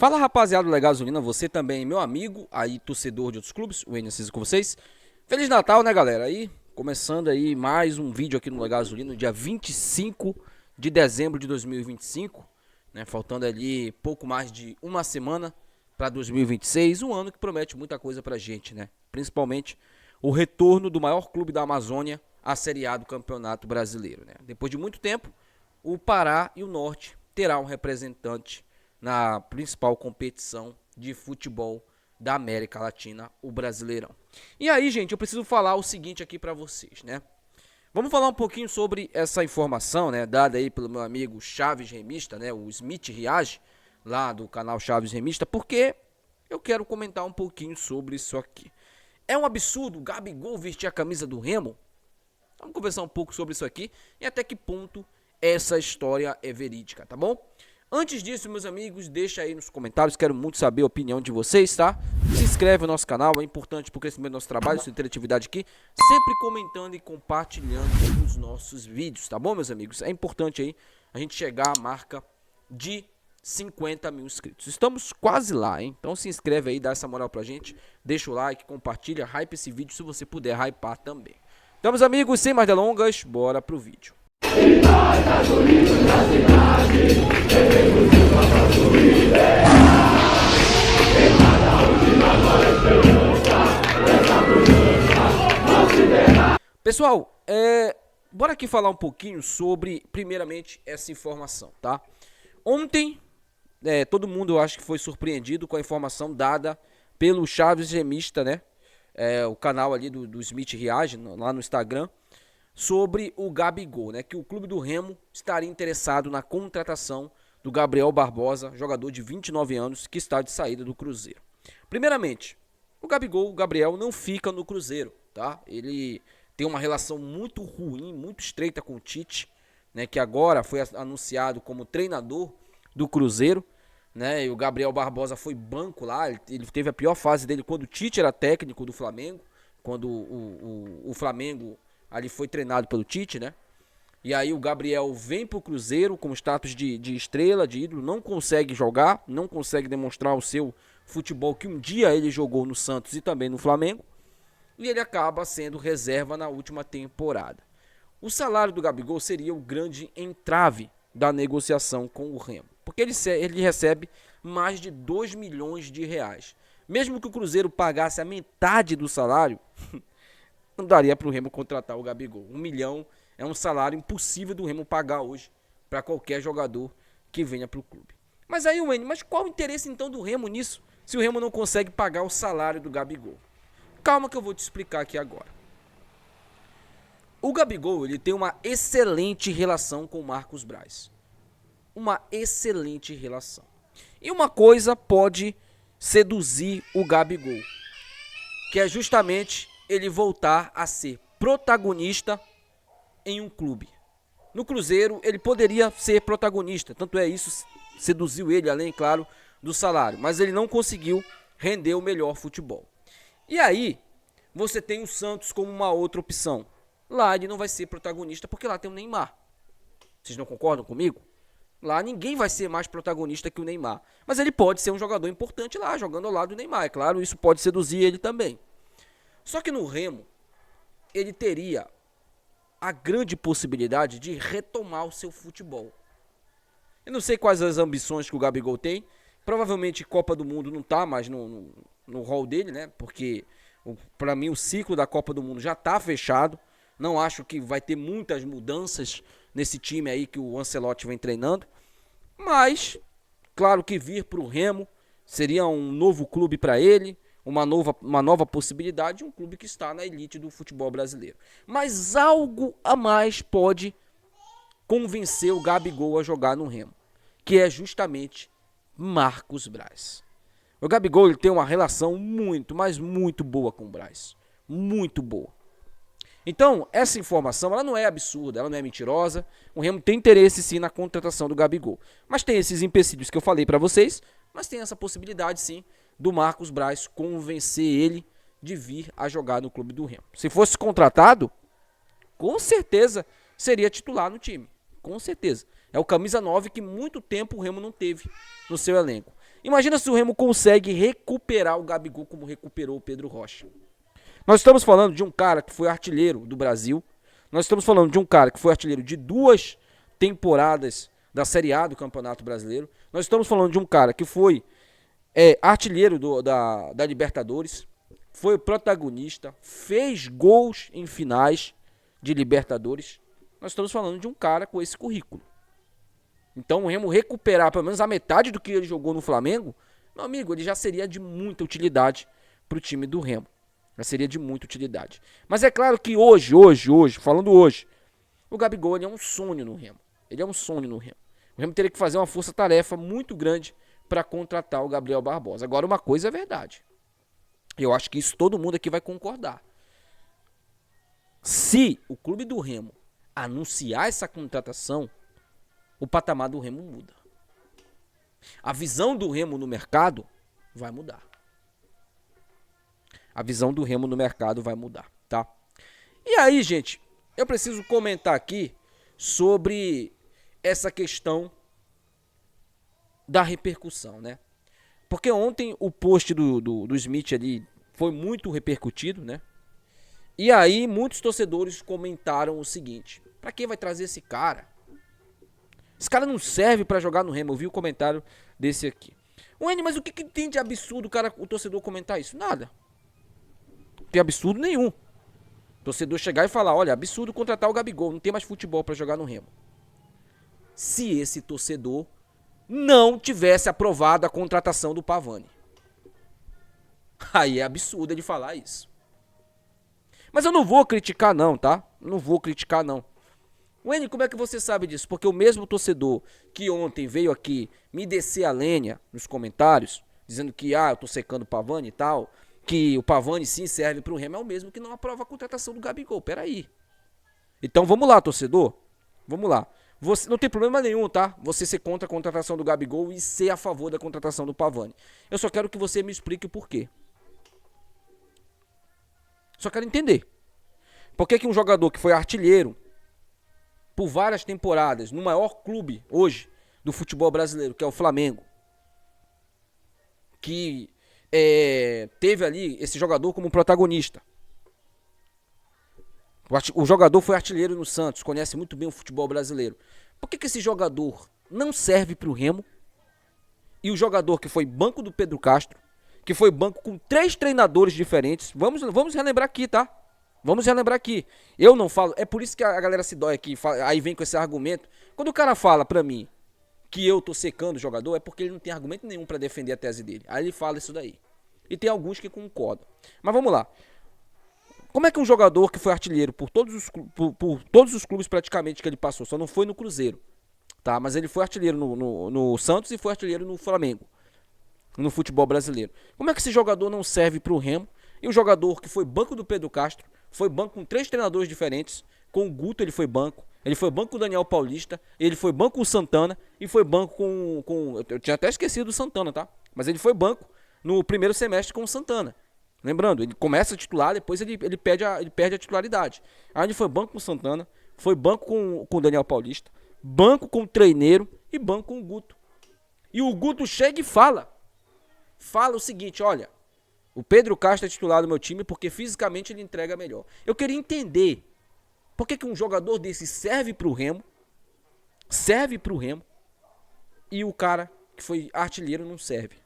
Fala rapaziada do Legasolina, você também, meu amigo, aí torcedor de outros clubes, o NCZ com vocês. Feliz Natal, né galera? Aí, começando aí mais um vídeo aqui no Legasolina, no dia 25 de dezembro de 2025, né? Faltando ali pouco mais de uma semana para 2026, um ano que promete muita coisa pra gente, né? Principalmente o retorno do maior clube da Amazônia à Série A do Campeonato Brasileiro, né? Depois de muito tempo, o Pará e o Norte terá um representante na principal competição de futebol da América Latina, o Brasileirão. E aí, gente, eu preciso falar o seguinte aqui pra vocês, né? Vamos falar um pouquinho sobre essa informação, né, dada aí pelo meu amigo Chaves Remista, né, o Smith Reage, lá do canal Chaves Remista, porque eu quero comentar um pouquinho sobre isso aqui. É um absurdo o Gabigol vestir a camisa do Remo? Vamos conversar um pouco sobre isso aqui e até que ponto essa história é verídica, tá bom? Antes disso, meus amigos, deixa aí nos comentários, quero muito saber a opinião de vocês, tá? Se inscreve no nosso canal, é importante para o crescimento do nosso trabalho, sua interatividade aqui, sempre comentando e compartilhando os nossos vídeos, tá bom, meus amigos? É importante aí a gente chegar à marca de 50 mil inscritos. Estamos quase lá, hein? Então se inscreve aí, dá essa moral pra gente, deixa o like, compartilha, hype esse vídeo se você puder hypar também. Então, meus amigos, sem mais delongas, bora pro vídeo. Pessoal, bora aqui falar um pouquinho sobre, primeiramente, essa informação, tá? Ontem, todo mundo, eu acho que foi surpreendido com a informação dada pelo Chaves Remista, né? O canal ali do Smith Reage, lá no Instagram, sobre o Gabigol, né? Que o clube do Remo estaria interessado na contratação do Gabriel Barbosa, jogador de 29 anos, que está de saída do Cruzeiro. Primeiramente, o Gabriel não fica no Cruzeiro, tá? Ele tem uma relação muito ruim, muito estreita com o Tite, né? Que agora foi anunciado como treinador do Cruzeiro, né? E o Gabriel Barbosa foi banco lá, ele teve a pior fase dele quando o Tite era técnico do Flamengo, quando o Flamengo ali foi treinado pelo Tite, né? E aí o Gabriel vem pro Cruzeiro com status de estrela, de ídolo, não consegue jogar, não consegue demonstrar o seu futebol que um dia ele jogou no Santos e também no Flamengo. E ele acaba sendo reserva na última temporada. O salário do Gabigol seria o grande entrave da negociação com o Remo, porque ele recebe mais de 2 milhões de reais. Mesmo que o Cruzeiro pagasse a metade do salário, não daria para o Remo contratar o Gabigol. 1 milhão é um salário impossível do Remo pagar hoje para qualquer jogador que venha para o clube. Mas aí, Wayne, mas qual o interesse então do Remo nisso, se o Remo não consegue pagar o salário do Gabigol? Calma que eu vou te explicar aqui agora. O Gabigol, ele tem uma excelente relação com o Marcos Braz. Uma excelente relação. E uma coisa pode seduzir o Gabigol, que é justamente ele voltar a ser protagonista em um clube. No Cruzeiro, ele poderia ser protagonista, tanto é isso seduziu ele, além, claro, do salário. Mas ele não conseguiu render o melhor futebol. E aí, você tem o Santos como uma outra opção. Lá ele não vai ser protagonista porque lá tem o Neymar. Vocês não concordam comigo? Lá ninguém vai ser mais protagonista que o Neymar. Mas ele pode ser um jogador importante lá, jogando ao lado do Neymar. É claro, isso pode seduzir ele também. Só que no Remo, ele teria a grande possibilidade de retomar o seu futebol. Eu não sei quais as ambições que o Gabigol tem. Provavelmente Copa do Mundo não tá mais no rol dele, né? Porque para mim o ciclo da Copa do Mundo já tá fechado. Não acho que vai ter muitas mudanças nesse time aí que o Ancelotti vem treinando. Mas, claro que vir para o Remo seria um novo clube para ele. Uma nova possibilidade, um clube que está na elite do futebol brasileiro. Mas algo a mais pode convencer o Gabigol a jogar no Remo, que é justamente Marcos Braz. O Gabigol, ele tem uma relação muito, mas muito boa com o Braz. Muito boa. Então, essa informação, ela não é absurda, ela não é mentirosa. O Remo tem interesse sim na contratação do Gabigol. Mas tem esses empecilhos que eu falei para vocês, mas tem essa possibilidade sim do Marcos Braz convencer ele de vir a jogar no clube do Remo. Se fosse contratado, com certeza seria titular no time. Com certeza. É o camisa 9 que muito tempo o Remo não teve no seu elenco. Imagina se o Remo consegue recuperar o Gabigol como recuperou o Pedro Rocha. Nós estamos falando de um cara que foi artilheiro do Brasil. Nós estamos falando de um cara que foi artilheiro de 2 temporadas da Série A do Campeonato Brasileiro. Nós estamos falando de um cara que foi artilheiro da Libertadores. Foi protagonista. Fez gols em finais de Libertadores. Nós estamos falando de um cara com esse currículo. Então o Remo recuperar pelo menos a metade do que ele jogou no Flamengo, meu amigo, ele já seria de muita utilidade para o time do Remo. Já seria de muita utilidade. Mas é claro que hoje, falando hoje, o Gabigol ele é um sonho no Remo. Ele é um sonho no Remo. O Remo teria que fazer uma força-tarefa muito grande para contratar o Gabriel Barbosa. Agora uma coisa é verdade. Eu acho que isso todo mundo aqui vai concordar. Se o clube do Remo anunciar essa contratação, o patamar do Remo muda. A visão do Remo no mercado vai mudar. A visão do Remo no mercado vai mudar, tá? E aí, gente, eu preciso comentar aqui sobre essa questão da repercussão, né? Porque ontem o post do Smith ali foi muito repercutido, né? E aí muitos torcedores comentaram o seguinte: pra que vai trazer esse cara? Esse cara não serve pra jogar no Remo. Eu vi o comentário desse aqui. Wendy, mas o que tem de absurdo o torcedor comentar isso? Nada. Não tem absurdo nenhum. O torcedor chegar e falar: olha, absurdo contratar o Gabigol, não tem mais futebol pra jogar no Remo. Se esse torcedor não tivesse aprovado a contratação do Pavani. Aí é absurdo ele falar isso. Mas eu não vou criticar não, tá? Não vou criticar não. Wendy, como é que você sabe disso? Porque o mesmo torcedor que ontem veio aqui me descer a lenha nos comentários, dizendo que eu tô secando o Pavani e tal, que o Pavani sim serve pro Remo, é o mesmo que não aprova a contratação do Gabigol. Peraí. Então vamos lá, torcedor. Vamos lá. Você, não tem problema nenhum, tá? Você ser contra a contratação do Gabigol e ser a favor da contratação do Pavani. Eu só quero que você me explique o porquê. Só quero entender. Por que um jogador que foi artilheiro por várias temporadas no maior clube hoje do futebol brasileiro, que é o Flamengo, que teve ali esse jogador como protagonista. O jogador foi artilheiro no Santos, conhece muito bem o futebol brasileiro. Por que esse jogador não serve para o Remo? E o jogador que foi banco do Pedro Castro, que foi banco com 3 treinadores diferentes, vamos relembrar aqui, tá? Vamos relembrar aqui. Eu não falo, é por isso que a galera se dói aqui, aí vem com esse argumento. Quando o cara fala pra mim que eu tô secando o jogador, é porque ele não tem argumento nenhum pra defender a tese dele. Aí ele fala isso daí. E tem alguns que concordam. Mas vamos lá. Como é que um jogador que foi artilheiro por todos os clubes praticamente que ele passou, só não foi no Cruzeiro, tá? Mas ele foi artilheiro no Santos e foi artilheiro no Flamengo, no futebol brasileiro. Como é que esse jogador não serve pro Remo? E o jogador que foi banco do Pedro Castro, foi banco com 3 treinadores diferentes, com o Guto ele foi banco com o Daniel Paulista, ele foi banco com o Santana e foi banco com eu tinha até esquecido do Santana, tá? Mas ele foi banco no primeiro semestre com o Santana. Lembrando, ele começa a titular, depois ele perde a titularidade. Aí ele foi banco com o Santana, foi banco com o Daniel Paulista, banco com o Treineiro e banco com o Guto. E o Guto chega e fala o seguinte: olha, o Pedro Castro é titular do meu time porque fisicamente ele entrega melhor. Eu queria entender por que um jogador desse serve pro Remo, e o cara que foi artilheiro não serve.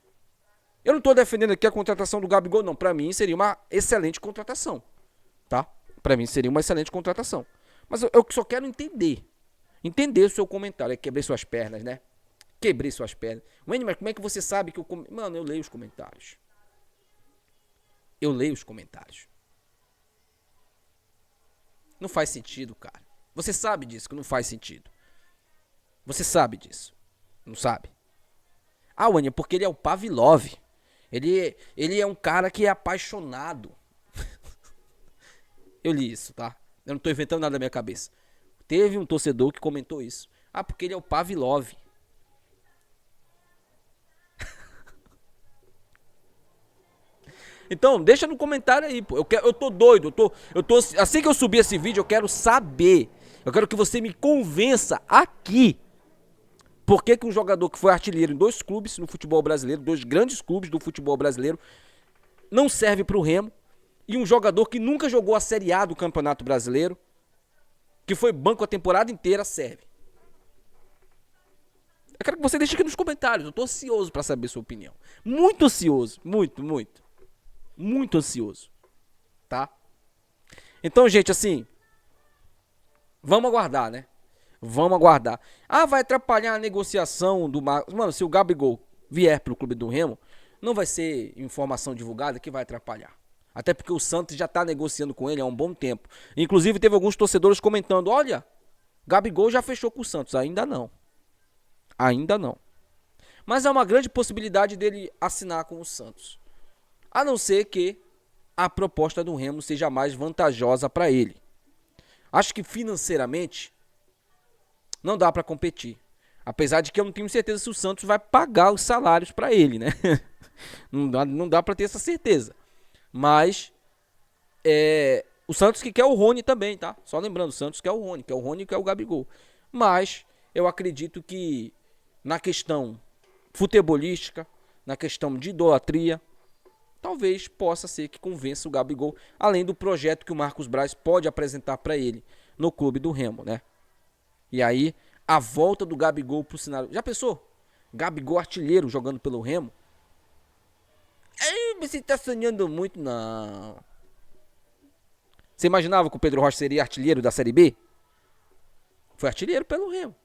Eu não tô defendendo aqui a contratação do Gabigol, não. Pra mim seria uma excelente contratação, tá? Pra mim seria uma excelente contratação. Mas eu só quero entender o seu comentário. É quebrei suas pernas, né? Quebrei suas pernas. Wendy, mas como é que você sabe que eu... Mano, eu leio os comentários. Não faz sentido, cara. Você sabe disso, que não faz sentido. Você sabe disso. Não sabe? Wendy, porque ele é o Pavlov. Ele é um cara que é apaixonado. Eu li isso, tá? Eu não tô inventando nada na minha cabeça. Teve um torcedor que comentou isso. Porque ele é o Pavlov. Então, deixa no comentário aí, pô. Eu tô doido. Assim que eu subir esse vídeo, eu quero saber. Eu quero que você me convença aqui. Por que que um jogador que foi artilheiro em 2 clubes no futebol brasileiro, 2 grandes clubes do futebol brasileiro, não serve para o Remo, e um jogador que nunca jogou a Série A do Campeonato Brasileiro, que foi banco a temporada inteira, serve? Eu quero que você deixe aqui nos comentários. Eu tô ansioso para saber sua opinião. Muito ansioso. Muito, muito. Muito ansioso. Tá? Então, gente, assim, vamos aguardar, né? Vamos aguardar. Ah, vai atrapalhar a negociação do Marcos. Mano, se o Gabigol vier pro clube do Remo, não vai ser informação divulgada que vai atrapalhar. Até porque o Santos já tá negociando com ele há um bom tempo. Inclusive, teve alguns torcedores comentando: olha, Gabigol já fechou com o Santos. Ainda não. Ainda não. Mas há uma grande possibilidade dele assinar com o Santos. A não ser que a proposta do Remo seja mais vantajosa para ele. Acho que financeiramente não dá para competir. Apesar de que eu não tenho certeza se o Santos vai pagar os salários para ele, né? Não dá para ter essa certeza. Mas o Santos que quer o Rony também, tá? Só lembrando, o Santos quer o Rony e quer o Gabigol. Mas eu acredito que na questão futebolística, na questão de idolatria, talvez possa ser que convença o Gabigol, além do projeto que o Marcos Braz pode apresentar para ele no clube do Remo, né? E aí, a volta do Gabigol pro cenário. Já pensou? Gabigol artilheiro jogando pelo Remo? Você tá sonhando muito, não. Você imaginava que o Pedro Rocha seria artilheiro da Série B? Foi artilheiro pelo Remo.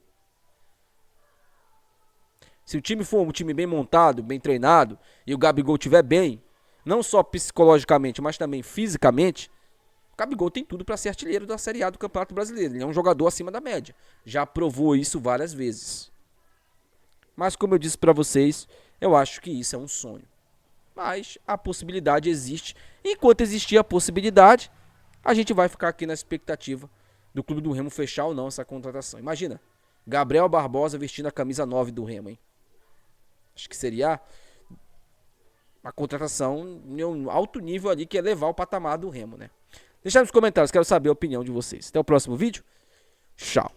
Se o time for um time bem montado, bem treinado, e o Gabigol estiver bem, não só psicologicamente, mas também fisicamente, o Gabigol tem tudo para ser artilheiro da Série A do Campeonato Brasileiro. Ele é um jogador acima da média. Já provou isso várias vezes. Mas como eu disse para vocês, eu acho que isso é um sonho. Mas a possibilidade existe. Enquanto existir a possibilidade, a gente vai ficar aqui na expectativa do Clube do Remo fechar ou não essa contratação. Imagina, Gabriel Barbosa vestindo a camisa 9 do Remo, hein? Acho que seria uma contratação em um alto nível ali, que é levar o patamar do Remo, né? Deixa nos comentários, quero saber a opinião de vocês. Até o próximo vídeo. Tchau.